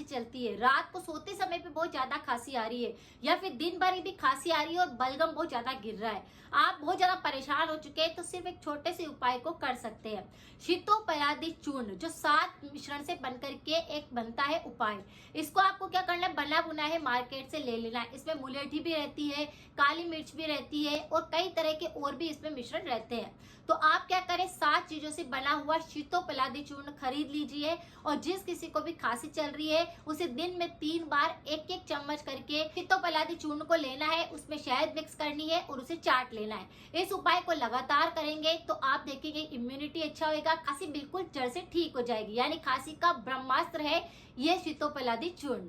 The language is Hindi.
चलती है, रात को सोते समय पे बहुत ज्यादा खांसी आ रही है, या फिर दिन भर भी खांसी आ रही है और बलगम बहुत ज्यादा गिर रहा है, आप बहुत ज्यादा परेशान हो चुके हैं, तो सिर्फ एक छोटे से उपाय को कर सकते हैं। शीतोपलादी चूर्ण जो 7 मिश्रण से बनकर के एक बनता है उपाय, इसको आपको क्या करना है, बना बुना है मार्केट से ले लेना है। इसमें मुलेठी भी रहती है, काली मिर्च भी रहती है और कई तरह के और भी इसमें मिश्रण रहते हैं। तो आप क्या करें, 7 चीजों से बना हुआ शीतोपलादी चूर्ण खरीद लीजिए और जिस किसी को भी खांसी चल रही है उसे दिन में 3 बार एक एक चम्मच करके शीतोपलादी चूर्ण को लेना है, उसमें शहद मिक्स करनी है और उसे चाट लेना है। इस उपाय को लगातार करेंगे तो आप देखेंगे इम्यूनिटी अच्छा होगा, खांसी बिल्कुल जड़ से ठीक हो जाएगी। यानी खांसी का ब्रह्मास्त्र है ये शीतोपलादी चूर्ण।